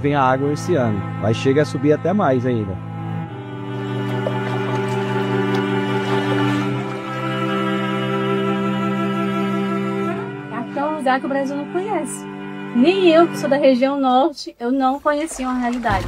vem a água esse ano. Mas chega a subir até mais ainda. Aqui é um lugar que o Brasil não conhece. Nem eu, que sou da região norte, eu não conhecia uma realidade.